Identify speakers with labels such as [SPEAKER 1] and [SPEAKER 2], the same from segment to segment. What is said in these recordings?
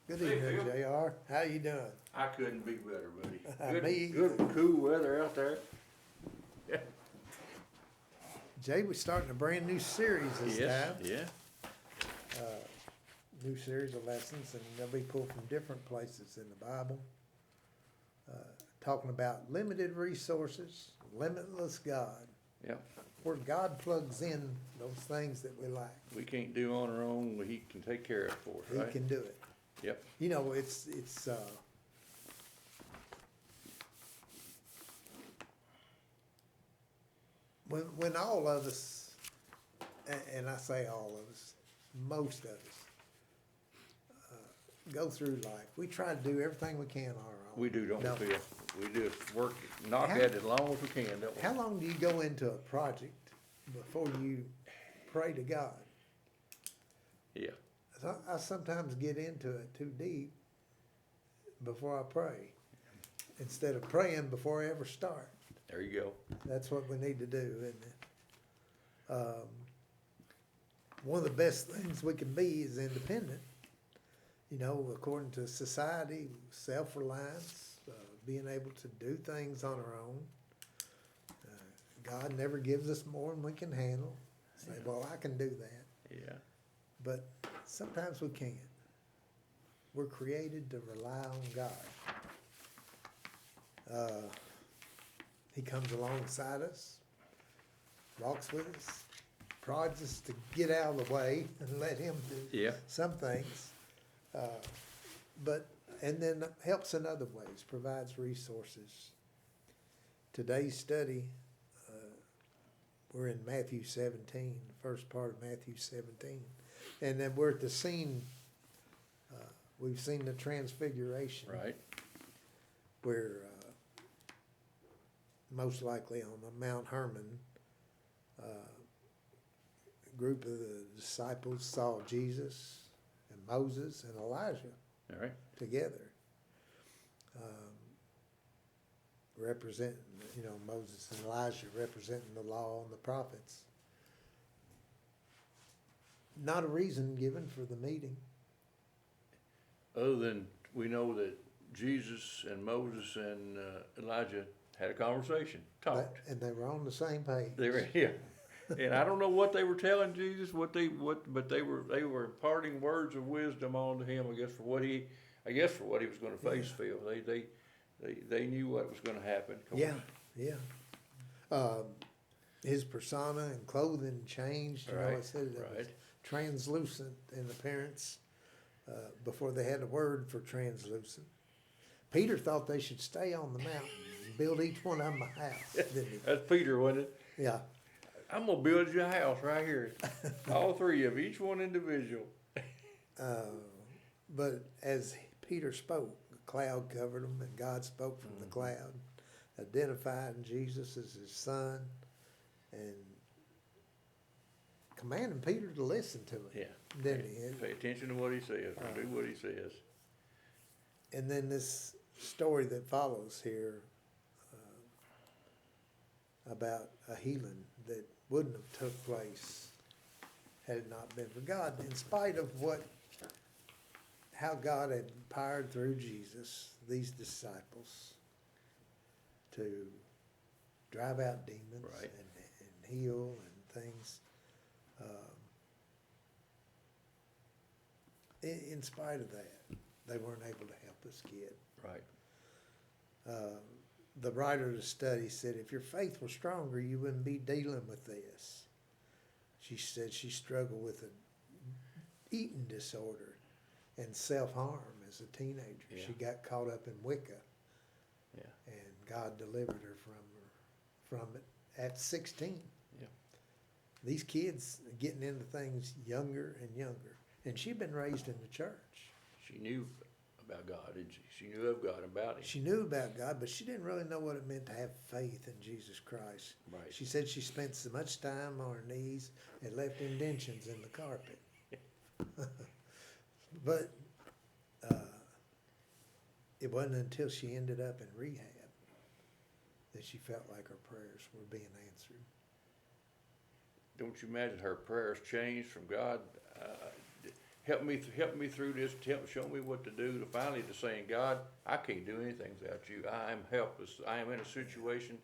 [SPEAKER 1] Good
[SPEAKER 2] Hey,
[SPEAKER 1] evening,
[SPEAKER 2] Phil.
[SPEAKER 1] JR. How you doing?
[SPEAKER 2] I couldn't be better, buddy.
[SPEAKER 1] Me
[SPEAKER 2] Good, good, cool weather out there.
[SPEAKER 1] Jay, we're starting a brand new series this
[SPEAKER 2] Yes,
[SPEAKER 1] time.
[SPEAKER 2] yeah,
[SPEAKER 1] New series of lessons, and they'll be pulled from different places in the Bible. Talking about limited resources, limitless God,
[SPEAKER 2] yeah.
[SPEAKER 1] where God plugs in those things that we lack.
[SPEAKER 2] We can't do on our own, He can take care of it for us,
[SPEAKER 1] He
[SPEAKER 2] right?
[SPEAKER 1] can do it.
[SPEAKER 2] Yep,
[SPEAKER 1] You know, when all of us, and I say all of us, most of us, go through life, we try to do everything we can on our own.
[SPEAKER 2] we do, don't
[SPEAKER 1] No.
[SPEAKER 2] we, Phil? We just work, knock
[SPEAKER 1] How-
[SPEAKER 2] at it as long as we can, don't we?
[SPEAKER 1] How long do you go into a project before you pray to God?
[SPEAKER 2] Yeah,
[SPEAKER 1] So I sometimes get into it too deep before I pray, instead of praying before I ever start.
[SPEAKER 2] there you go.
[SPEAKER 1] That's what we need to do, isn't it? One of the best things we can be is independent. You know, according to society, self-reliance, being able to do things on our own. God never gives us more than we can handle. Say, well, I can do that.
[SPEAKER 2] Yeah,
[SPEAKER 1] But sometimes we can't. We're created to rely on God. He comes alongside us, walks with us, prods us to get out of the way and let Him do
[SPEAKER 2] yeah,
[SPEAKER 1] some things. And then helps in other ways, provides resources. Today's study, we're in Matthew 17, the first part of Matthew 17. And then we're at the scene, we've seen the transfiguration.
[SPEAKER 2] right,
[SPEAKER 1] Where most likely on the Mount Hermon, a group of the disciples saw Jesus and Moses and Elijah
[SPEAKER 2] all right,
[SPEAKER 1] together, representing, Moses and Elijah representing the law and the prophets. Not a reason given for the meeting.
[SPEAKER 2] other than we know that Jesus and Moses and Elijah had a conversation, talked.
[SPEAKER 1] And they were on the same page.
[SPEAKER 2] They were, yeah, and I don't know what they were telling Jesus, but they were imparting words of wisdom onto him. I guess for what he was going to face.
[SPEAKER 1] Yeah.
[SPEAKER 2] Phil, they knew what was going to happen.
[SPEAKER 1] Yeah, yeah. His persona and clothing changed. I
[SPEAKER 2] Right,
[SPEAKER 1] said it was
[SPEAKER 2] right.
[SPEAKER 1] translucent in appearance before they had a word for translucent. Peter thought they should stay on the mountain and build each one of them a house, didn't he?
[SPEAKER 2] That's Peter, wasn't it?
[SPEAKER 1] Yeah.
[SPEAKER 2] I'm gonna build you a house right here, all three of each one individual.
[SPEAKER 1] But as Peter spoke, the cloud covered them, and God spoke from the cloud, identifying Jesus as his son, and commanding Peter to listen to him.
[SPEAKER 2] Yeah,
[SPEAKER 1] Didn't he?
[SPEAKER 2] pay attention to what he says. Do what he says.
[SPEAKER 1] And then this story that follows here about a healing that wouldn't have took place had it not been for God. In spite of how God had empowered through Jesus these disciples to drive out demons
[SPEAKER 2] Right.
[SPEAKER 1] and heal and things. In spite of that, they weren't able to help this kid.
[SPEAKER 2] Right.
[SPEAKER 1] The writer of the study said, if your faith were stronger, you wouldn't be dealing with this. She said she struggled with an eating disorder and self-harm as a teenager.
[SPEAKER 2] Yeah.
[SPEAKER 1] She got caught up in Wicca,
[SPEAKER 2] Yeah.
[SPEAKER 1] and God delivered her from it at 16.
[SPEAKER 2] Yeah.
[SPEAKER 1] These kids are getting into things younger and younger. And she'd been raised in the church.
[SPEAKER 2] She knew about God, didn't she? She knew of God, about him.
[SPEAKER 1] She knew about God, but she didn't really know what it meant to have faith in Jesus Christ.
[SPEAKER 2] Right.
[SPEAKER 1] She said she spent so much time on her knees and left indentions in the carpet. But it wasn't until she ended up in rehab that she felt like her prayers were being answered.
[SPEAKER 2] Don't you imagine her prayers changed from God? help me through this, show me what to do, to finally to saying, God, I can't do anything without you. I am helpless. I am in a situation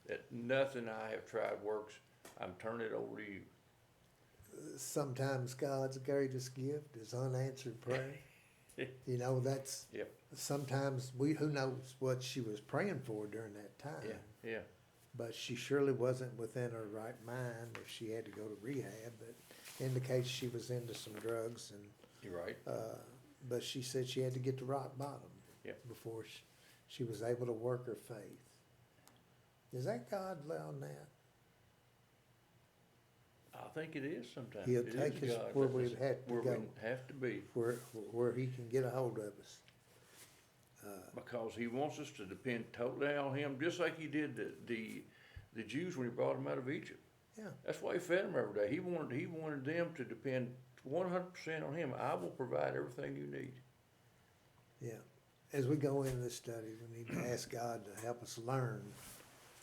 [SPEAKER 2] that nothing I have tried works. I'm turning it over to you.
[SPEAKER 1] Sometimes God's greatest gift is unanswered prayer. You know, that's,
[SPEAKER 2] Yep.
[SPEAKER 1] sometimes who knows what she was praying for during that time.
[SPEAKER 2] Yeah.
[SPEAKER 1] But she surely wasn't within her right mind if she had to go to rehab. That indicates she was into some drugs, and
[SPEAKER 2] You're right.
[SPEAKER 1] but she said she had to get to rock bottom
[SPEAKER 2] Yep.
[SPEAKER 1] before she was able to work her faith. Is that God allowing that?
[SPEAKER 2] I think it is sometimes.
[SPEAKER 1] He'll
[SPEAKER 2] It
[SPEAKER 1] take
[SPEAKER 2] is
[SPEAKER 1] us
[SPEAKER 2] God.
[SPEAKER 1] where
[SPEAKER 2] That
[SPEAKER 1] we
[SPEAKER 2] is
[SPEAKER 1] have to
[SPEAKER 2] where
[SPEAKER 1] go.
[SPEAKER 2] we have to be,
[SPEAKER 1] Where he can get a hold of us.
[SPEAKER 2] because he wants us to depend totally on him, just like he did the Jews when he brought them out of Egypt.
[SPEAKER 1] Yeah.
[SPEAKER 2] That's why he fed them every day. He wanted them to depend 100% on him. I will provide everything you need.
[SPEAKER 1] Yeah. As we go into this study, we need to ask God to help us learn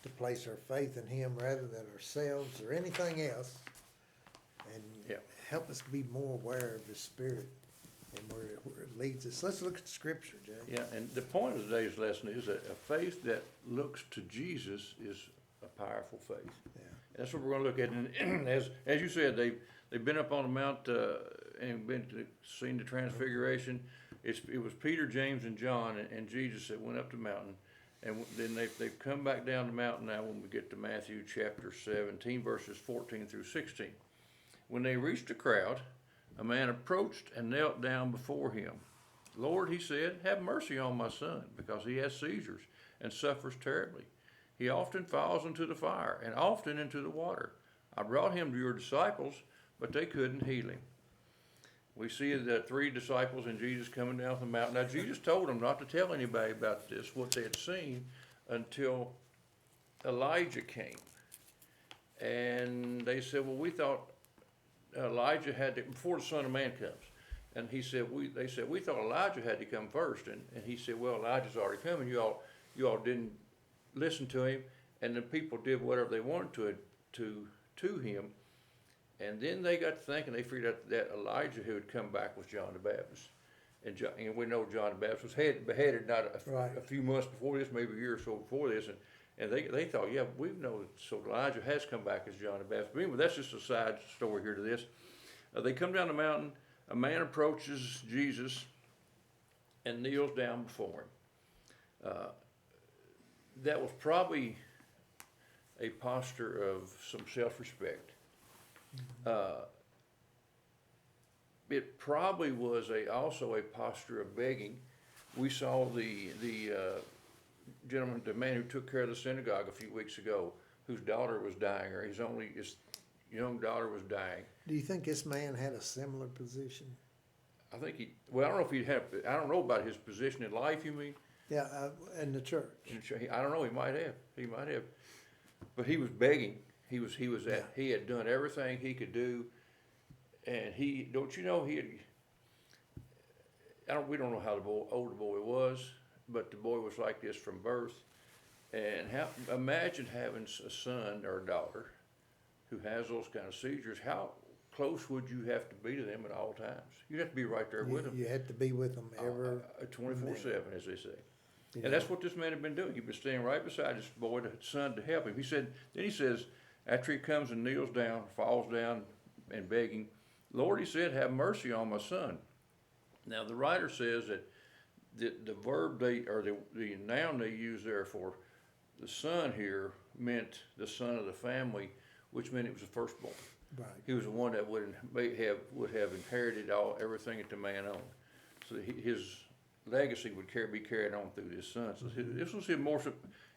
[SPEAKER 1] to place our faith in him rather than ourselves or anything else. And
[SPEAKER 2] Yeah.
[SPEAKER 1] help us be more aware of the Spirit and where it leads us. Let's look at Scripture, Jay.
[SPEAKER 2] Yeah, and the point of today's lesson is that a faith that looks to Jesus is a powerful faith.
[SPEAKER 1] Yeah.
[SPEAKER 2] That's what we're going to look at. And as you said, they've been up on the mount and seen the Transfiguration. It was Peter, James, and John and Jesus that went up the mountain, and then they've come back down the mountain now. When we get to Matthew chapter 17, verses 14 through 16, when they reached the crowd, a man approached and knelt down before him. Lord, he said, have mercy on my son, because he has seizures and suffers terribly. He often falls into the fire and often into the water. I brought him to your disciples, but they couldn't heal him. We see the three disciples and Jesus coming down the mountain. Now, Jesus told them not to tell anybody about this, what they had seen, until Elijah came. And they said, well, we thought Elijah had to, before the Son of Man comes. And they said, we thought Elijah had to come first. And he said, well, Elijah's already come, and you all didn't listen to him. And the people did whatever they wanted to him. And then they got to thinking, they figured out that Elijah who had come back was John the Baptist. And we know John the Baptist was beheaded not a few months before this, maybe a year or so before this. And they thought, yeah, we know that, so Elijah has come back as John the Baptist. But anyway, that's just a side story here to this. They come down the mountain. A man approaches Jesus and kneels down before him. That was probably a posture of some self-respect. It probably was also a posture of begging. We saw the gentleman, the man who took care of the synagogue a few weeks ago, whose daughter was dying, or his young daughter was dying.
[SPEAKER 1] Do you think this man had a similar position?
[SPEAKER 2] I think I don't know I don't know about his position in life, you mean?
[SPEAKER 1] Yeah, in the church.
[SPEAKER 2] I don't know, he might have. But he was begging. He had done everything he could do. And we don't know how older boy was, but the boy was like this from birth. And imagine having a son or a daughter who has those kind of seizures. How close would you have to be to them at all times? You'd have to be right there with them.
[SPEAKER 1] You had to be with them
[SPEAKER 2] 24/7, as they say. And that's what this man had been doing. He'd been staying right beside his boy, the son, to help him. Then he says, after he comes and kneels down, falls down and begging, Lord, he said, have mercy on my son. Now, the writer says that the verb the noun they use there for the son here meant the son of the family, which meant it was the firstborn.
[SPEAKER 1] Right.
[SPEAKER 2] He was the one that would have inherited everything that the man owned. So his legacy would be carried on through his son. So this was his most,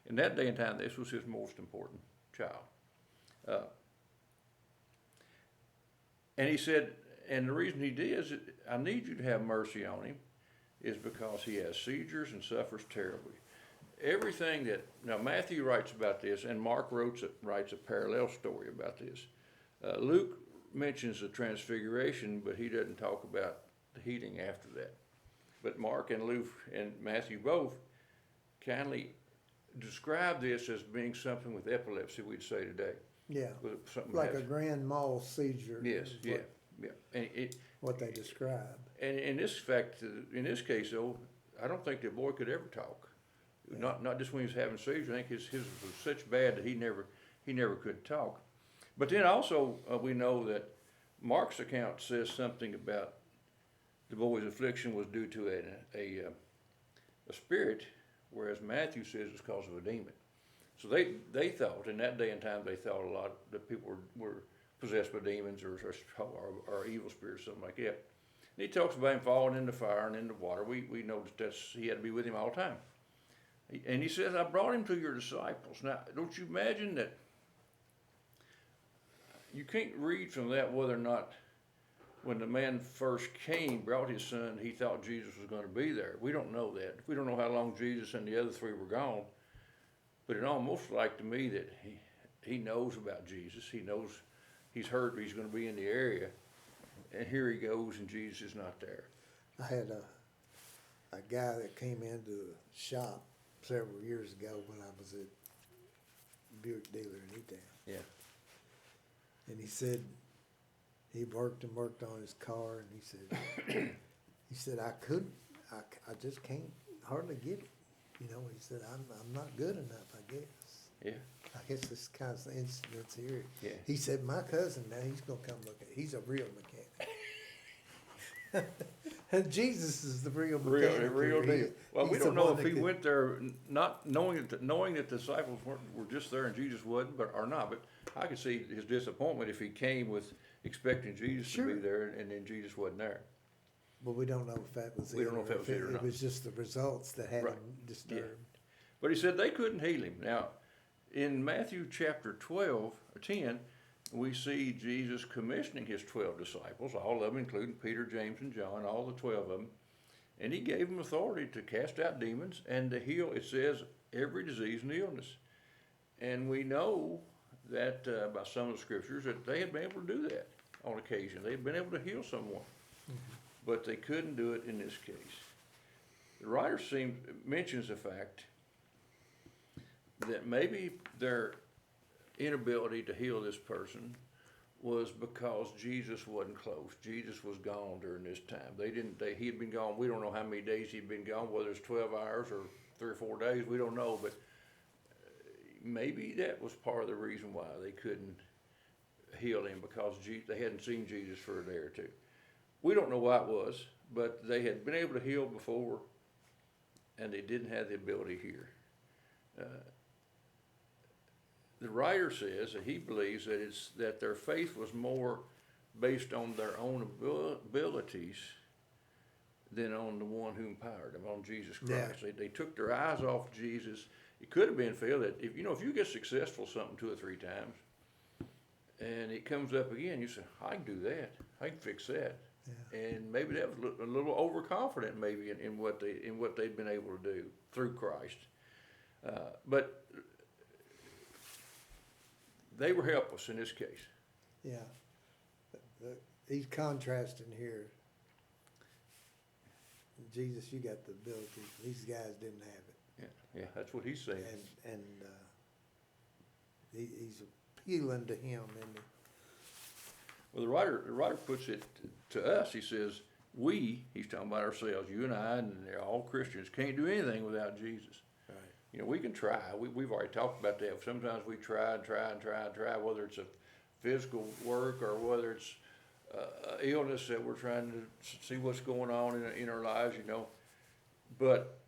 [SPEAKER 2] in that day and time, this was his most important child. And he said, and the reason he did is, I need you to have mercy on him, is because he has seizures and suffers terribly. Everything now Matthew writes about this, and Mark writes a parallel story about this. Luke mentions the transfiguration, but he doesn't talk about the healing after that. But Mark and Luke and Matthew both kindly describe this as being something with epilepsy, we'd say today.
[SPEAKER 1] Yeah,
[SPEAKER 2] Something
[SPEAKER 1] like a grand mal seizure.
[SPEAKER 2] Yes, yeah. And
[SPEAKER 1] what they describe.
[SPEAKER 2] And in this case though, I don't think the boy could ever talk. Not just when he was having seizures. I think his was such bad that he never could talk. But then also we know that Mark's account says something about the boy's affliction was due to a spirit, whereas Matthew says it's because of a demon. So they thought in that day and time they thought a lot that people were possessed by demons or evil spirits, something like that. And he talks about him falling in the fire and in the water. We know that he had to be with him all the time. And he says, I brought him to your disciples. Now, don't you imagine that you can't read from that whether or not when the man first came, brought his son, he thought Jesus was going to be there. We don't know that. We don't know how long Jesus and the other three were gone. But it almost like to me that he knows about Jesus. He knows he's heard he's going to be in the area. And here he goes and Jesus is not there.
[SPEAKER 1] I had a guy that came into the shop several years ago when I was at Buick dealer in E-Town.
[SPEAKER 2] Yeah.
[SPEAKER 1] And he said he worked on his car, and he said I just can't hardly get it. You know, he said I'm not good enough, I guess.
[SPEAKER 2] Yeah.
[SPEAKER 1] I guess this kind of incidents here.
[SPEAKER 2] Yeah.
[SPEAKER 1] He said my cousin now he's gonna come look at. He's a real mechanic. And Jesus is the real mechanic.
[SPEAKER 2] Real deal. Well, we
[SPEAKER 1] He's
[SPEAKER 2] don't
[SPEAKER 1] the
[SPEAKER 2] know
[SPEAKER 1] one
[SPEAKER 2] if
[SPEAKER 1] that
[SPEAKER 2] he
[SPEAKER 1] could-
[SPEAKER 2] went there not knowing that the disciples were just there and Jesus wasn't, or not. But I could see his disappointment if he came with expecting Jesus to be
[SPEAKER 1] Sure.
[SPEAKER 2] there and then Jesus wasn't there.
[SPEAKER 1] But we don't know if that was
[SPEAKER 2] We
[SPEAKER 1] it.
[SPEAKER 2] don't know if that was it or
[SPEAKER 1] It
[SPEAKER 2] not.
[SPEAKER 1] was just the results that had
[SPEAKER 2] Right.
[SPEAKER 1] him disturbed.
[SPEAKER 2] But he said they couldn't heal him. Now, in Matthew chapter 12 or 10, we see Jesus commissioning his 12 disciples, all of them, including Peter, James, and John, all the 12 of them. And he gave them authority to cast out demons and to heal, it says, every disease and illness. And we know that by some of the scriptures that they had been able to do that on occasion. They had been able to heal someone. But they couldn't do it in this case. The writer mentions the fact that maybe their inability to heal this person was because Jesus wasn't close. Jesus was gone during this time. He had been gone. We don't know how many days he'd been gone, whether it's 12 hours or 3 or 4 days. We don't know, but maybe that was part of the reason why they couldn't heal him, because they hadn't seen Jesus for a day or two. We don't know why it was, but they had been able to heal before, and they didn't have the ability here. The writer says that he believes that their faith was more based on their own abilities than on the one who empowered them, on Jesus Christ.
[SPEAKER 1] Yeah.
[SPEAKER 2] They took their eyes off Jesus. It could have been, Phil, that if you get successful something 2 or 3 times, and it comes up again, you say, I can do that. I can fix that.
[SPEAKER 1] Yeah.
[SPEAKER 2] And maybe that was a little overconfident, maybe in what they'd been able to do through Christ. But they were helpless in this case.
[SPEAKER 1] Yeah. He's contrasting here. Jesus, you got the ability. These guys didn't have it.
[SPEAKER 2] Yeah, that's what he's saying.
[SPEAKER 1] And he's appealing to him. And
[SPEAKER 2] Well, the writer puts it to us. He says, he's talking about ourselves, you and I, and they're all Christians, can't do anything without Jesus.
[SPEAKER 1] right.
[SPEAKER 2] We can try. We've already talked about that. Sometimes we try, whether it's a physical work or whether it's illness that we're trying to see what's going on in our lives, But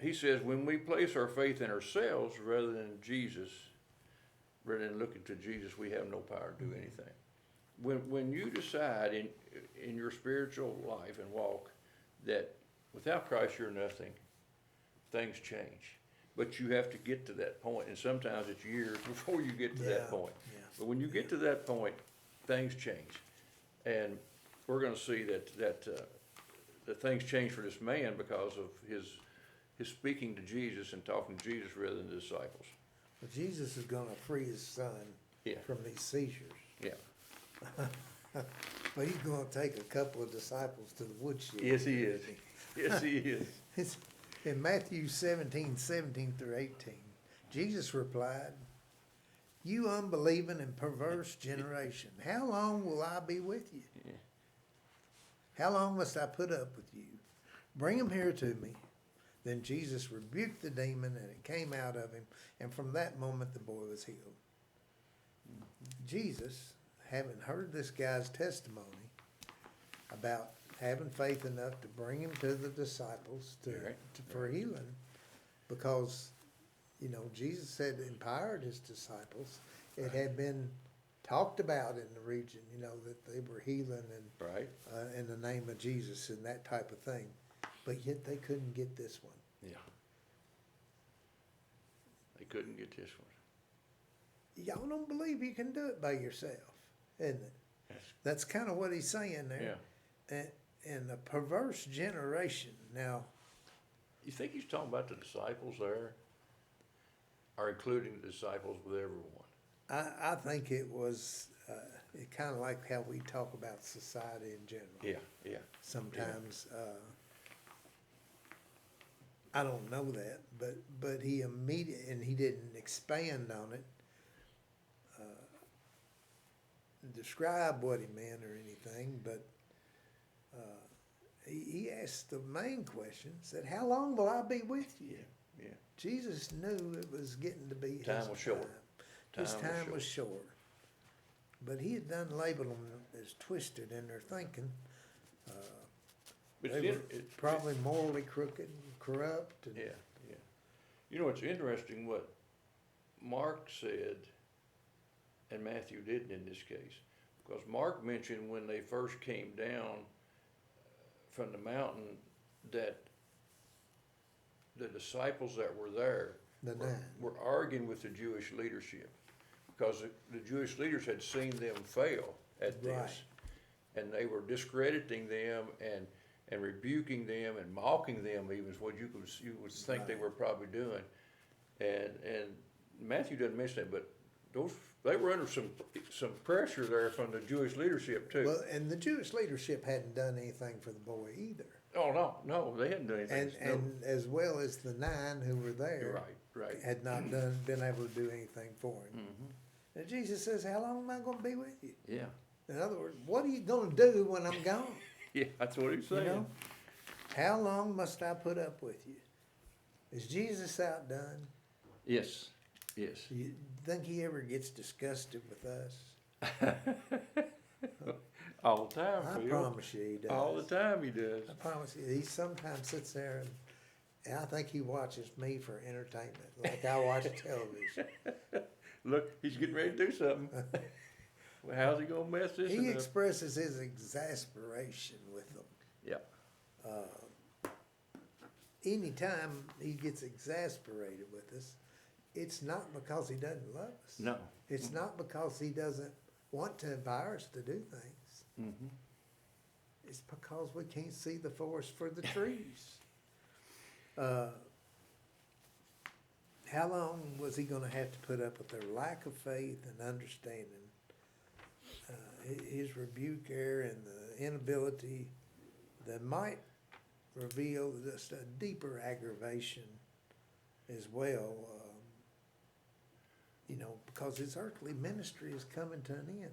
[SPEAKER 2] he says when we place our faith in ourselves rather than Jesus, rather than looking to Jesus, we have no power to do anything. When you decide in your spiritual life and walk that without Christ you're nothing, things change. But you have to get to that point, and sometimes it's years before you get to that point.
[SPEAKER 1] Yeah.
[SPEAKER 2] But when you get to that point, things change. And we're going to see that things change for this man because of his speaking to Jesus and talking to Jesus rather than the disciples.
[SPEAKER 1] But Jesus is going to free his son from these seizures.
[SPEAKER 2] Yeah.
[SPEAKER 1] But he's going to take a couple of disciples to the woodshed.
[SPEAKER 2] Yes, he is. Yes, he is.
[SPEAKER 1] It's in Matthew 17 through 18, Jesus replied, "You unbelieving and perverse generation, how long will I be with you?
[SPEAKER 2] Yeah.
[SPEAKER 1] How long must I put up with you? Bring him here to me. Then Jesus rebuked the demon, and it came out of him, and from that moment the boy was healed. Jesus, having heard this guy's testimony about having faith enough to bring him to the disciples for healing, because, you know, Jesus had empowered his disciples. It had been talked about in the region, you know, that they were healing and
[SPEAKER 2] Right.
[SPEAKER 1] in the name of Jesus and that type of thing. But yet they couldn't get this one.
[SPEAKER 2] Yeah. They couldn't get this one.
[SPEAKER 1] Y'all don't believe you can do it by yourself, isn't it? That's kind of what he's saying there.
[SPEAKER 2] Yeah.
[SPEAKER 1] And a perverse generation. Now,
[SPEAKER 2] You think he's talking about the disciples there? Or including the disciples with everyone?
[SPEAKER 1] I think it was kind of like how we talk about society in general.
[SPEAKER 2] Yeah, yeah.
[SPEAKER 1] Sometimes, I don't know that, but he immediately, and he didn't expand on it, describe what he meant or anything, but he asked the main question, said, how long will I be with you?
[SPEAKER 2] Yeah, yeah.
[SPEAKER 1] Jesus knew it was getting to be his
[SPEAKER 2] Time was short.
[SPEAKER 1] His time was short. But he had done label them as twisted in their thinking.
[SPEAKER 2] But
[SPEAKER 1] They were
[SPEAKER 2] it's
[SPEAKER 1] probably morally crooked and corrupt. And
[SPEAKER 2] yeah, yeah. You know, it's interesting what Mark said and Matthew didn't in this case. Because Mark mentioned when they first came down from the mountain that the disciples that were there
[SPEAKER 1] the nine.
[SPEAKER 2] were arguing with the Jewish leadership. Because the Jewish leaders had seen them fail at this.
[SPEAKER 1] Right.
[SPEAKER 2] And they were discrediting them and rebuking them and mocking them even is what you would think they
[SPEAKER 1] Right.
[SPEAKER 2] were probably doing. And Matthew doesn't mention that, but they were under some pressure there from the Jewish leadership too.
[SPEAKER 1] Well, and the Jewish leadership hadn't done anything for the boy either.
[SPEAKER 2] Oh, no, they hadn't done anything.
[SPEAKER 1] And as well as the nine who were there
[SPEAKER 2] Right.
[SPEAKER 1] had not been able to do anything for him.
[SPEAKER 2] Mm-hmm.
[SPEAKER 1] And Jesus says, how long am I going to be with you?
[SPEAKER 2] Yeah.
[SPEAKER 1] In other words, what are you going to do when I'm gone?
[SPEAKER 2] Yeah, that's what he's saying.
[SPEAKER 1] You know? How long must I put up with you? Is Jesus outdone?
[SPEAKER 2] Yes.
[SPEAKER 1] You think he ever gets disgusted with us?
[SPEAKER 2] All the time,
[SPEAKER 1] I
[SPEAKER 2] Phil.
[SPEAKER 1] promise you he does.
[SPEAKER 2] All the time he does.
[SPEAKER 1] I promise you. He sometimes sits there and I think he watches me for entertainment, like I watch television.
[SPEAKER 2] Look, he's getting ready to do something. Well, how's he gonna mess this
[SPEAKER 1] He
[SPEAKER 2] up?
[SPEAKER 1] expresses his exasperation with them.
[SPEAKER 2] Yeah.
[SPEAKER 1] Anytime he gets exasperated with us, it's not because he doesn't love us.
[SPEAKER 2] No.
[SPEAKER 1] It's not because he doesn't want to empower us to do things.
[SPEAKER 2] Mm-hmm.
[SPEAKER 1] It's because we can't see the forest for the trees. How long was he going to have to put up with their lack of faith and understanding? His rebuke there and the inability that might reveal just a deeper aggravation as well. You know, because his earthly ministry is coming to an end.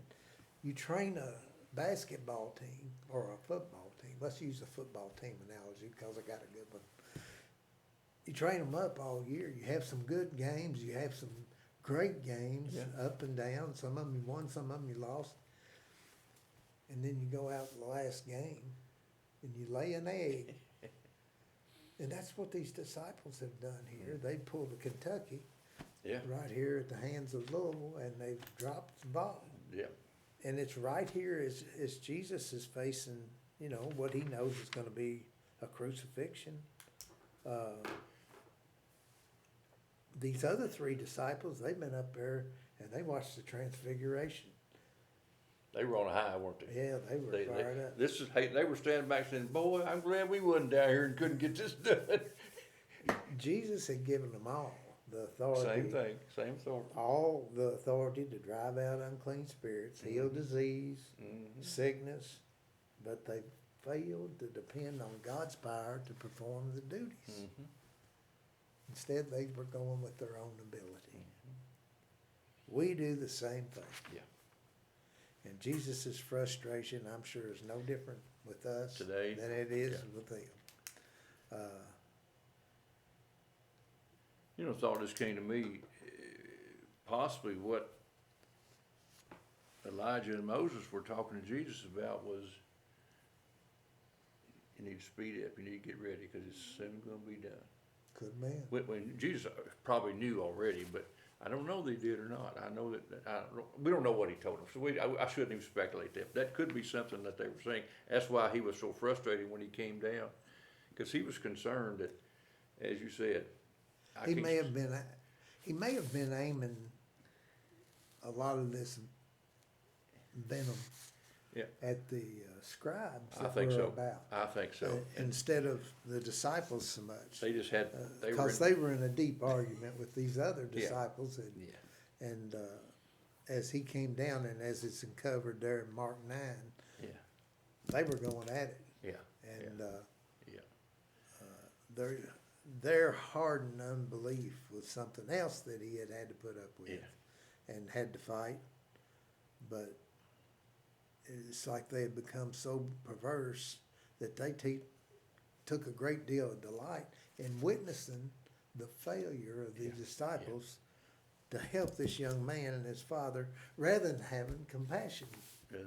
[SPEAKER 1] You train a basketball team or a football team. Let's use a football team analogy because I got a good one. You train them up all year. You have some good games. You have some great games, up and down. Some of them you won, some of them you lost. And then you go out in the last game and you lay an egg. And that's what these disciples have done here. They pulled a Kentucky right here at the hands of Louisville, and they've dropped the ball.
[SPEAKER 2] Yeah.
[SPEAKER 1] And it's right here as Jesus is facing, you know, what he knows is going to be a crucifixion. These other three disciples, they've been up there and they watched the transfiguration.
[SPEAKER 2] They were on a high, weren't they?
[SPEAKER 1] Yeah, they were fired up.
[SPEAKER 2] They were standing back saying, "Boy, I'm glad we wasn't down here and couldn't get this done."
[SPEAKER 1] Jesus had given them all the authority.
[SPEAKER 2] Same thing, same authority.
[SPEAKER 1] All the authority to drive out unclean spirits, heal disease, sickness, but they failed to depend on God's power to perform the duties. Instead, they were going with their own ability. We do the same thing.
[SPEAKER 2] Yeah.
[SPEAKER 1] And Jesus' frustration, I'm sure, is no different with us
[SPEAKER 2] Today,
[SPEAKER 1] than it is
[SPEAKER 2] yeah.
[SPEAKER 1] with them.
[SPEAKER 2] You know, thought this came to me, possibly what Elijah and Moses were talking to Jesus about was, you need to speed up, you need to get ready, cause it's soon gonna be done.
[SPEAKER 1] Could have been.
[SPEAKER 2] When Jesus probably knew already, but I don't know they did or not. I know that, we don't know what he told them, so I shouldn't even speculate that. That could be something that they were saying. That's why he was so frustrated when he came down, cause he was concerned that, as you said,
[SPEAKER 1] He may have been aiming a lot of this venom
[SPEAKER 2] Yeah.
[SPEAKER 1] at the scribes
[SPEAKER 2] I
[SPEAKER 1] that
[SPEAKER 2] think
[SPEAKER 1] were
[SPEAKER 2] so.
[SPEAKER 1] about.
[SPEAKER 2] I think so.
[SPEAKER 1] Instead of the disciples so much.
[SPEAKER 2] They just had,
[SPEAKER 1] Because they were in a deep argument with these other
[SPEAKER 2] Yeah.
[SPEAKER 1] disciples,
[SPEAKER 2] yeah,
[SPEAKER 1] and as he came down, and as it's uncovered there in Mark 9,
[SPEAKER 2] yeah,
[SPEAKER 1] they were going at it,
[SPEAKER 2] yeah,
[SPEAKER 1] and
[SPEAKER 2] yeah,
[SPEAKER 1] their hardened unbelief was something else that he had to put up with,
[SPEAKER 2] Yeah.
[SPEAKER 1] and had to fight. But it's like they had become so perverse that they took a great deal of delight in witnessing the failure of the
[SPEAKER 2] Yeah.
[SPEAKER 1] disciples to help this young man and his father, rather than having compassion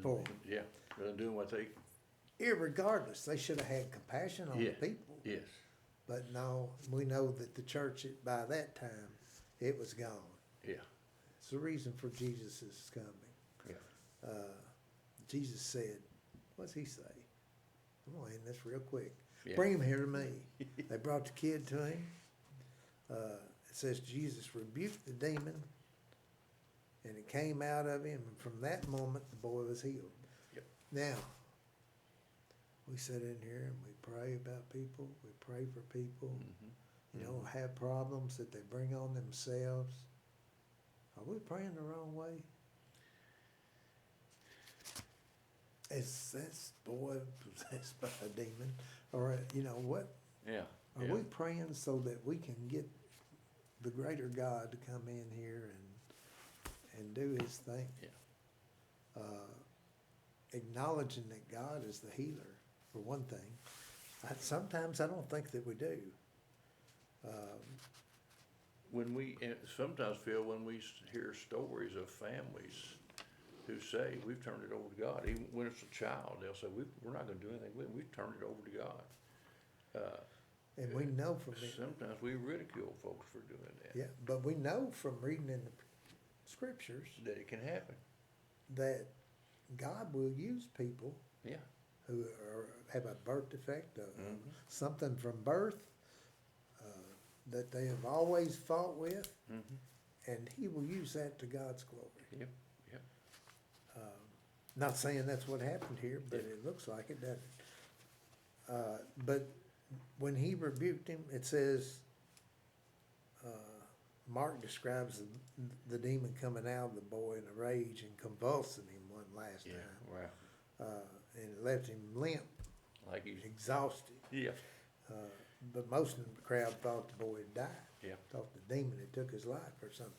[SPEAKER 1] for him.
[SPEAKER 2] yeah, rather than doing what they,
[SPEAKER 1] Irregardless, they should have had compassion on
[SPEAKER 2] Yeah.
[SPEAKER 1] the people.
[SPEAKER 2] yes,
[SPEAKER 1] But no, we know that the church, by that time, it was gone.
[SPEAKER 2] yeah,
[SPEAKER 1] It's the reason for Jesus' coming.
[SPEAKER 2] yeah,
[SPEAKER 1] Jesus said, what's he say? I'm gonna end this real quick.
[SPEAKER 2] Yeah.
[SPEAKER 1] Bring him here to me. They brought the kid to him. It says Jesus rebuked the demon, and it came out of him, and from that moment, the boy was healed.
[SPEAKER 2] Yep.
[SPEAKER 1] Now, we sit in here and we pray about people, we pray for people,
[SPEAKER 2] mhm,
[SPEAKER 1] you know, have problems that they bring on themselves. Are we praying the wrong way? Is this boy possessed by a demon? Or, you know, what?
[SPEAKER 2] yeah,
[SPEAKER 1] Are
[SPEAKER 2] yeah,
[SPEAKER 1] we praying so that we can get the greater God to come in here and do his thing?
[SPEAKER 2] Yeah.
[SPEAKER 1] Acknowledging that God is the healer, for one thing. Sometimes I don't think that we do.
[SPEAKER 2] when we, and sometimes feel when we hear stories of families who say, we've turned it over to God, even when it's a child, they'll say, we're not gonna do anything with it, we've turned it over to God.
[SPEAKER 1] And we know from it,
[SPEAKER 2] Sometimes we ridicule folks for doing that.
[SPEAKER 1] yeah, but we know from reading in the scriptures
[SPEAKER 2] That it can happen,
[SPEAKER 1] that God will use people
[SPEAKER 2] yeah,
[SPEAKER 1] who have a birth defect,
[SPEAKER 2] Mhm.
[SPEAKER 1] something from birth, that they have always fought with,
[SPEAKER 2] mm-hmm,
[SPEAKER 1] and he will use that to God's glory.
[SPEAKER 2] yep, yep,
[SPEAKER 1] Not saying that's what happened here, but it looks like it, doesn't it? But when he rebuked him, it says, Mark describes the demon coming out of the boy in a rage and convulsing him one last
[SPEAKER 2] yeah,
[SPEAKER 1] time,
[SPEAKER 2] wow,
[SPEAKER 1] and it left him limp,
[SPEAKER 2] like he's,
[SPEAKER 1] exhausted.
[SPEAKER 2] yeah,
[SPEAKER 1] But most of the crowd thought the boy had died.
[SPEAKER 2] yeah,
[SPEAKER 1] Thought the demon had took his life or something.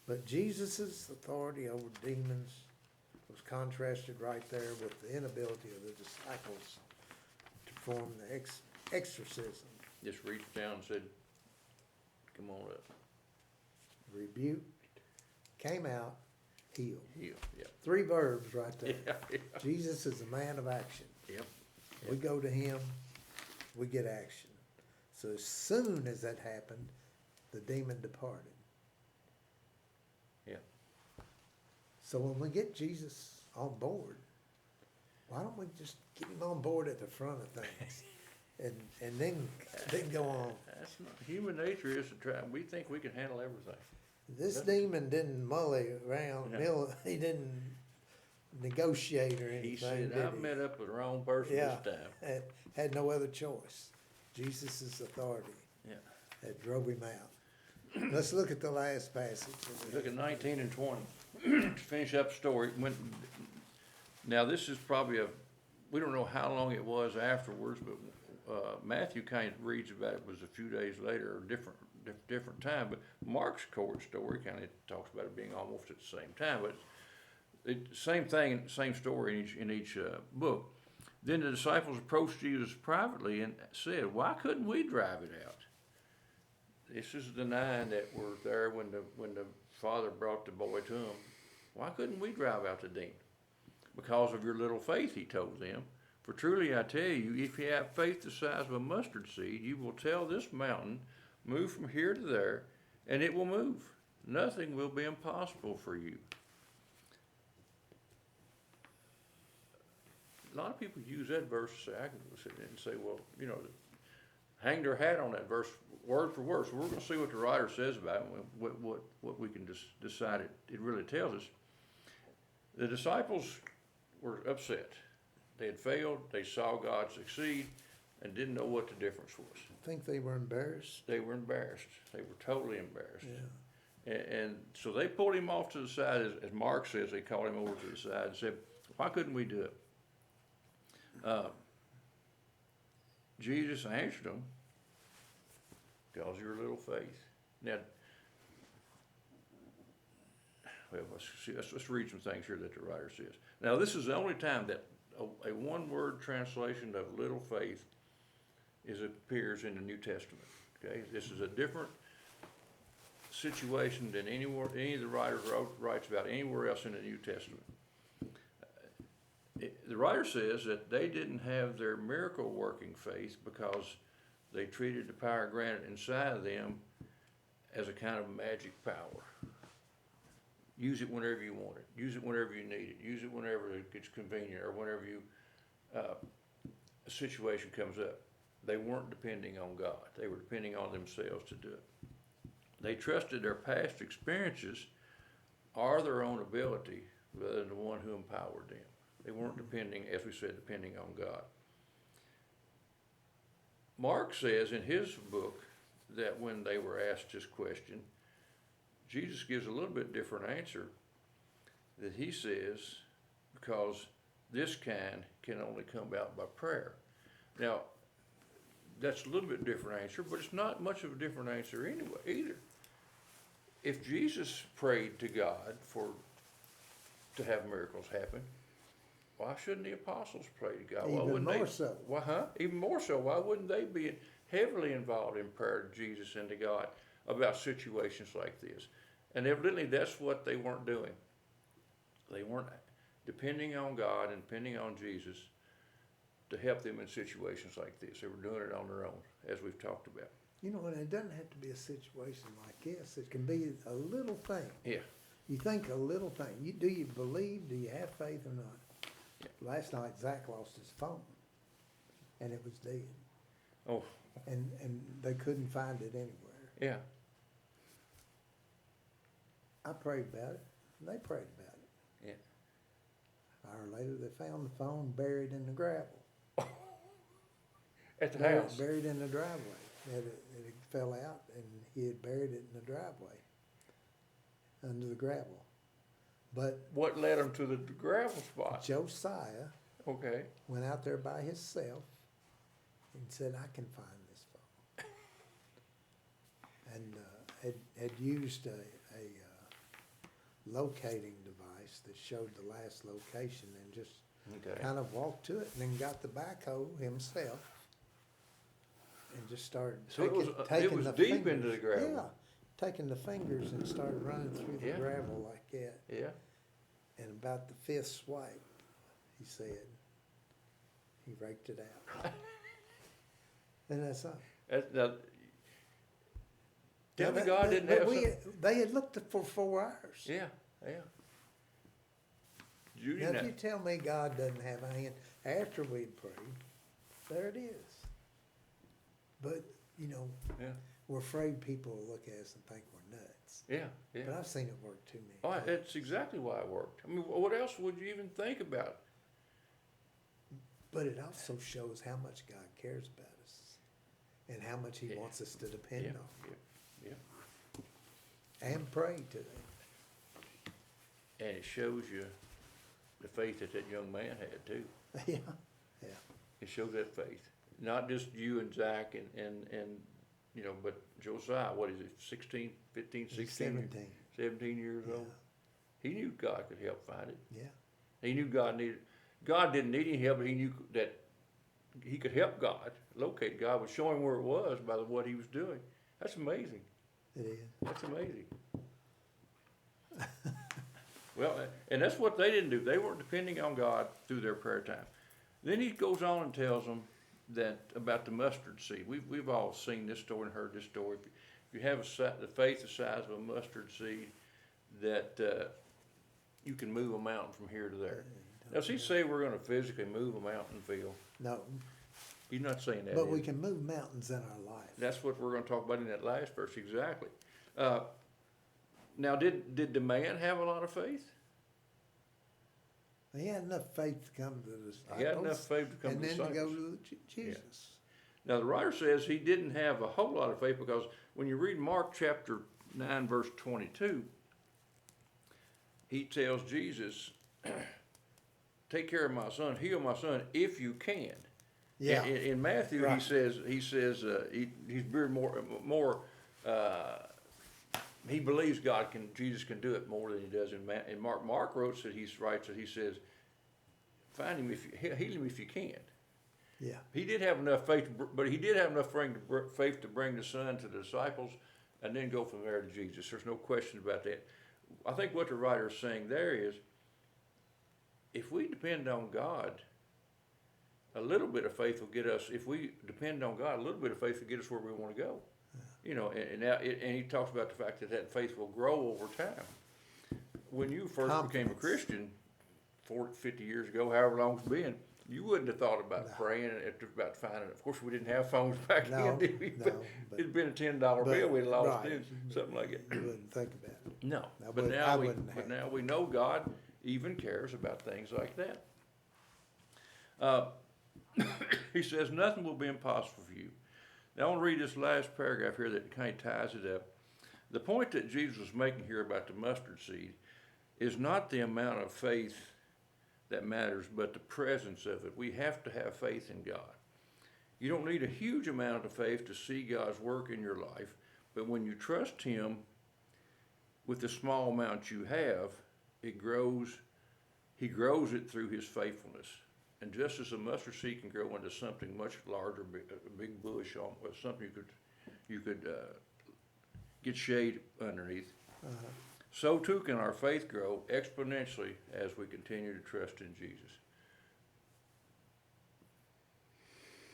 [SPEAKER 1] But Jesus' authority over demons was contrasted right there with the inability of the disciples to perform the exorcism.
[SPEAKER 2] just reached down and said, come on up,
[SPEAKER 1] Rebuked, came out, healed.
[SPEAKER 2] heal, yeah,
[SPEAKER 1] 3 verbs right there.
[SPEAKER 2] yeah, yeah,
[SPEAKER 1] Jesus is a man of action.
[SPEAKER 2] yep,
[SPEAKER 1] We go to him, we get action. So as soon as that happened, the demon departed.
[SPEAKER 2] yeah,
[SPEAKER 1] So when we get Jesus on board, why don't we just get him on board at the front of things, and then go on?
[SPEAKER 2] that's not, human nature is to try, we think we can handle everything.
[SPEAKER 1] This
[SPEAKER 2] That's-
[SPEAKER 1] demon didn't mully around,
[SPEAKER 2] No.
[SPEAKER 1] he didn't negotiate or
[SPEAKER 2] He
[SPEAKER 1] anything,
[SPEAKER 2] said,
[SPEAKER 1] did
[SPEAKER 2] I've
[SPEAKER 1] he?
[SPEAKER 2] met up with the wrong person
[SPEAKER 1] Yeah.
[SPEAKER 2] this time,
[SPEAKER 1] Had no other choice. Jesus' authority
[SPEAKER 2] yeah.
[SPEAKER 1] that drove him out. Let's look at the last passage.
[SPEAKER 2] Look at 19 and 20, to finish up the story, now this is probably we don't know how long it was afterwards, but, Matthew kind of reads about it was a few days later, or different time, but Mark's court story kind of talks about it being almost at the same time, but same thing, same story in each book. Then the disciples approached Jesus privately and said, "Why couldn't we drive it out?" This is the 9 that were there when the father brought the boy to him. "Why couldn't we drive out the demon?" "Because of your little faith," he told them. "For truly I tell you, if you have faith the size of a mustard seed, you will tell this mountain, 'Move from here to there,' and it will move. Nothing will be impossible for you." A lot of people use that verse and say, well, hang their hat on that verse word for word. So we're going to see what the writer says about it, what we can decide it really tells us. The disciples were upset. They had failed. They saw God succeed and didn't know what the difference was.
[SPEAKER 1] I think they were embarrassed.
[SPEAKER 2] They were embarrassed. They were totally embarrassed.
[SPEAKER 1] Yeah.
[SPEAKER 2] And so they pulled him off to the side, as Mark says, they called him over to the side and said, "Why couldn't we do it?" Jesus answered them, "Because of your little faith." Now, well, let's read some things here that the writer says. Now, this is the only time that a one-word translation of little faith appears in the New Testament. Okay, this is a different situation than any of the writers writes about anywhere else in the New Testament. The writer says that they didn't have their miracle-working faith because they treated the power granted inside of them as a kind of magic power. Use it whenever you want it. Use it whenever you need it. Use it whenever it gets convenient or whenever a situation comes up. They weren't depending on God. They were depending on themselves to do it. They trusted their past experiences or their own ability rather than the one who empowered them. They weren't depending, as we said, depending on God. Mark says in his book that when they were asked this question, Jesus gives a little bit different answer. That he says, because this kind can only come about by prayer. Now, that's a little bit different answer, but it's not much of a different answer anyway, either. If Jesus prayed to God to have miracles happen, why shouldn't the apostles pray to God?
[SPEAKER 1] Even more so.
[SPEAKER 2] Even more so. Why wouldn't they be heavily involved in prayer to Jesus and to God about situations like this? And evidently that's what they weren't doing. They weren't depending on God and depending on Jesus to help them in situations like this. They were doing it on their own, as we've talked about.
[SPEAKER 1] And it doesn't have to be a situation like this. It can be a little thing.
[SPEAKER 2] Yeah.
[SPEAKER 1] You think a little thing. Do you believe? Do you have faith or not? Yeah. Last night, Zach lost his phone, and it was dead.
[SPEAKER 2] Oh.
[SPEAKER 1] And they couldn't find it anywhere.
[SPEAKER 2] Yeah.
[SPEAKER 1] I prayed about it, and they prayed about it.
[SPEAKER 2] Yeah.
[SPEAKER 1] An hour later, they found the phone buried in the gravel.
[SPEAKER 2] At the house?
[SPEAKER 1] Buried in the driveway. It fell out, and he had buried it in the driveway, under the gravel. But
[SPEAKER 2] what led him to the gravel spot?
[SPEAKER 1] Josiah went out there by himself and said, "I can find this phone." And had used a locating device that showed the last location and just kind of walked to it and then got the backhoe himself and just started taking the
[SPEAKER 2] deep
[SPEAKER 1] fingers,
[SPEAKER 2] into the gravel.
[SPEAKER 1] Yeah, taking the fingers and started running through the gravel like that.
[SPEAKER 2] Yeah.
[SPEAKER 1] And about the fifth swipe, he said, he raked it out. And that's all.
[SPEAKER 2] Tell me God didn't have
[SPEAKER 1] they had looked for 4 hours.
[SPEAKER 2] Yeah, yeah. Judy,
[SPEAKER 1] Now, if you tell me God doesn't have a hand after we'd prayed, there it is. But, we're afraid people will look at us and think we're nuts.
[SPEAKER 2] Yeah, yeah.
[SPEAKER 1] But I've seen it work too many times.
[SPEAKER 2] That's exactly why it worked. I mean, what else would you even think about?
[SPEAKER 1] But it also shows how much God cares about us and how much he wants us to depend on.
[SPEAKER 2] Yeah.
[SPEAKER 1] And pray to them.
[SPEAKER 2] And it shows you the faith that young man had too.
[SPEAKER 1] Yeah.
[SPEAKER 2] It shows that faith. Not just you and Zach and but Josiah, what is it, 15, 16? 17 years old. He knew God could help find it.
[SPEAKER 1] Yeah.
[SPEAKER 2] He knew God needed. God didn't need any help, but he knew that he could help God, locate God, was showing where it was by what he was doing. That's amazing.
[SPEAKER 1] It is.
[SPEAKER 2] That's amazing. Well, and that's what they didn't do. They weren't depending on God through their prayer time. Then he goes on and tells them that about the mustard seed. We've all seen this story and heard this story. If you have the faith the size of a mustard seed, that you can move a mountain from here to there. Now, does he say we're going to physically move a mountain, Phil?
[SPEAKER 1] No,
[SPEAKER 2] He's not saying that.
[SPEAKER 1] but
[SPEAKER 2] is
[SPEAKER 1] we
[SPEAKER 2] he?
[SPEAKER 1] can move mountains in our life.
[SPEAKER 2] That's what we're going to talk about in that last verse, exactly. Now, did the man have a lot of faith?
[SPEAKER 1] He had enough faith to come to the disciples.
[SPEAKER 2] He had enough faith to come
[SPEAKER 1] and
[SPEAKER 2] to
[SPEAKER 1] then
[SPEAKER 2] disciples.
[SPEAKER 1] to go to Jesus.
[SPEAKER 2] Now, the writer says he didn't have a whole lot of faith because when you read Mark chapter 9, verse 22, he tells Jesus, take care of my son, heal my son if you can.
[SPEAKER 1] Yeah.
[SPEAKER 2] In Matthew,
[SPEAKER 1] Right.
[SPEAKER 2] he says he's very more he believes Jesus can do it more than he does in Mark. Mark writes that he says, find him heal him if you can.
[SPEAKER 1] Yeah.
[SPEAKER 2] He did have enough faith, but he did have enough faith to bring the son to the disciples and then go from there to Jesus. There's no question about that. I think what the writer is saying there is, if we depend on God, a little bit of faith will get us. If we depend on God, a little bit of faith will get us where we want to go. You know, and he talks about the fact that faith will grow over time. When you first became a Christian, 40, 50 years ago, however long it's been, you wouldn't have thought about praying about finding it. Of course, we didn't have phones back then, did we?
[SPEAKER 1] No, but
[SPEAKER 2] it'd been a $10 bill we'd lost in, something like it.
[SPEAKER 1] You wouldn't think about it.
[SPEAKER 2] No,
[SPEAKER 1] I
[SPEAKER 2] but
[SPEAKER 1] wouldn't have.
[SPEAKER 2] now we know God even cares about things like that. He says, nothing will be impossible for you. Now, I want to read this last paragraph here that kind of ties it up. The point that Jesus was making here about the mustard seed is not the amount of faith that matters, but the presence of it. We have to have faith in God. You don't need a huge amount of faith to see God's work in your life, but when you trust Him with the small amount you have, it grows. He grows it through His faithfulness. And just as a mustard seed can grow into something much larger, a big bush, something you could get shade underneath, so too can our faith grow exponentially as we continue to trust in Jesus.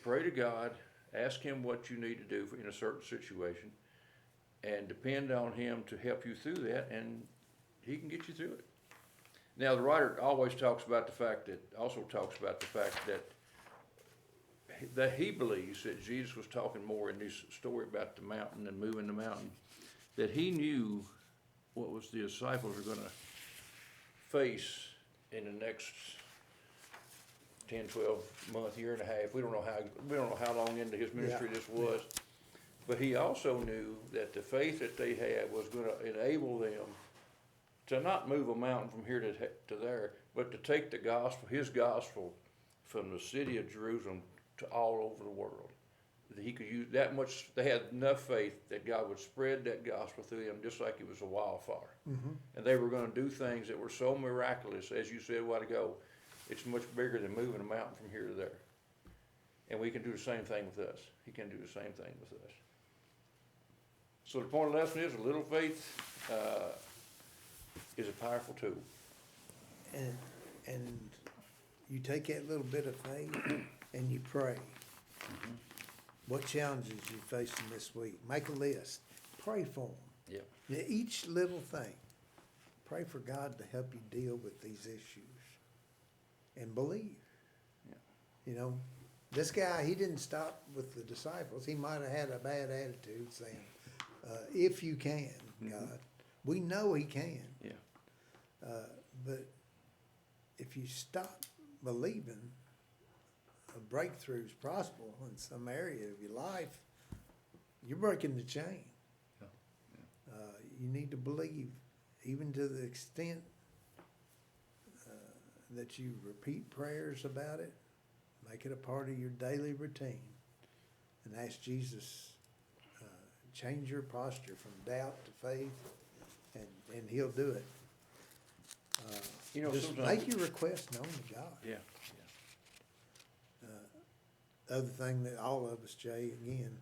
[SPEAKER 2] Pray to God, ask Him what you need to do in a certain situation, and depend on Him to help you through that, and He can get you through it. Now, the writer always talks about the fact that he believes that Jesus was talking more in this story about the mountain and moving the mountain, that he knew what was the disciples were going to face in the next 10, 12 month, year and a half. We don't know how long into his ministry this was, but he also knew that the faith that they had was going to enable them to not move a mountain from here to there, but to take the gospel, his gospel, from the city of Jerusalem to all over the world. That he could use that much. They had enough faith that God would spread that gospel through them just like it was a wildfire.
[SPEAKER 1] Mm-hmm.
[SPEAKER 2] And they were going to do things that were so miraculous, as you said a while ago. It's much bigger than moving a mountain from here to there. And we can do the same thing with us. He can do the same thing with us. So the point of the lesson is a little faith is a powerful tool.
[SPEAKER 1] And you take that little bit of faith and you pray.
[SPEAKER 2] Mm-hmm.
[SPEAKER 1] What challenges you facing this week? Make a list. Pray for them.
[SPEAKER 2] Yeah.
[SPEAKER 1] Each little thing. Pray for God to help you deal with these issues. And believe.
[SPEAKER 2] Yeah.
[SPEAKER 1] You know, this guy, he didn't stop with the disciples. He might have had a bad attitude saying, if you can, God. We know He can.
[SPEAKER 2] Yeah.
[SPEAKER 1] But if you stop believing a breakthrough is possible in some area of your life, you're breaking the chain.
[SPEAKER 2] Yeah.
[SPEAKER 1] You need to believe, even to the extent that you repeat prayers about it. Make it a part of your daily routine, and ask Jesus change your posture from doubt to faith, and He'll do it.
[SPEAKER 2] You know,
[SPEAKER 1] Just
[SPEAKER 2] sometimes,
[SPEAKER 1] make your request known to God.
[SPEAKER 2] yeah,
[SPEAKER 1] The other thing that all of us, Jay, again,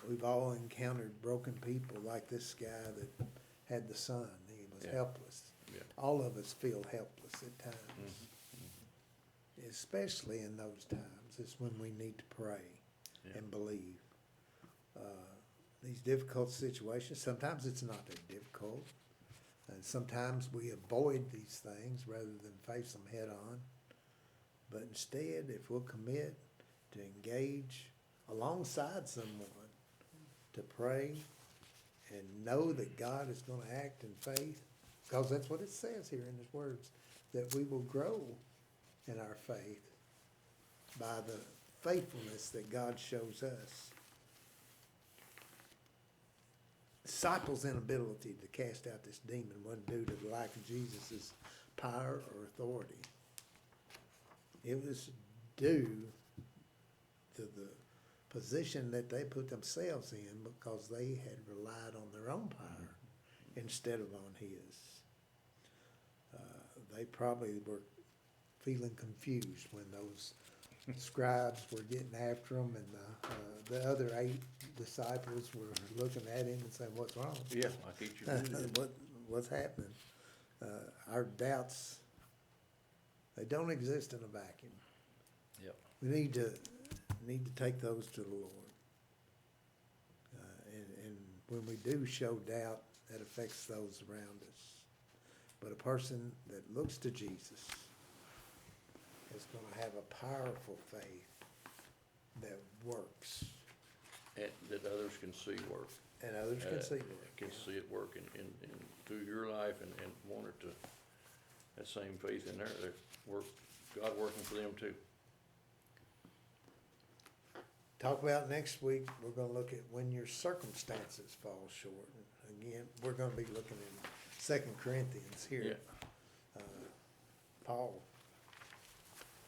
[SPEAKER 1] we've all encountered broken people like this guy that had the son. He was
[SPEAKER 2] Yeah.
[SPEAKER 1] helpless.
[SPEAKER 2] yeah,
[SPEAKER 1] All of us feel helpless at times.
[SPEAKER 2] Mm-hmm.
[SPEAKER 1] Especially in those times, it's when we need to pray
[SPEAKER 2] Yeah.
[SPEAKER 1] and believe. These difficult situations, sometimes it's not that difficult. And sometimes we avoid these things rather than face them head on. But instead, if we'll commit to engage alongside someone, to pray and know that God is going to act in faith, because that's what it says here in His words, that we will grow in our faith by the faithfulness that God shows us. Disciples' inability to cast out this demon wasn't due to the lack of Jesus' power or authority. It was due to the position that they put themselves in because they had relied on their own power instead of on His. They probably were feeling confused when those scribes were getting after him, and the other 8 disciples were looking at him and saying, "What's wrong?
[SPEAKER 2] yeah, like each of
[SPEAKER 1] What's happening?" Our doubts, they don't exist in a vacuum.
[SPEAKER 2] Yep.
[SPEAKER 1] We need to take those to the Lord. And when we do show doubt, that affects those around us. But a person that looks to Jesus is going to have a powerful faith that works,
[SPEAKER 2] and that others can see work.
[SPEAKER 1] and others can see work.
[SPEAKER 2] Can see it work in through your life and want it to, that same faith in there, that work, God working for them too.
[SPEAKER 1] Talk about next week, we're gonna look at when your circumstances fall short. And again, we're gonna be looking in 2 Corinthians here.
[SPEAKER 2] Yeah.
[SPEAKER 1] Paul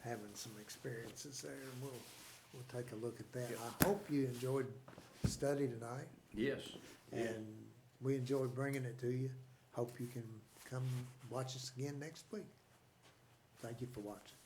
[SPEAKER 1] having some experiences there, and we'll take a look at that.
[SPEAKER 2] Yeah.
[SPEAKER 1] I hope you enjoyed the study tonight,
[SPEAKER 2] Yes.
[SPEAKER 1] and we enjoyed bringing it to you. Hope you can come watch us again next week. Thank you for watching.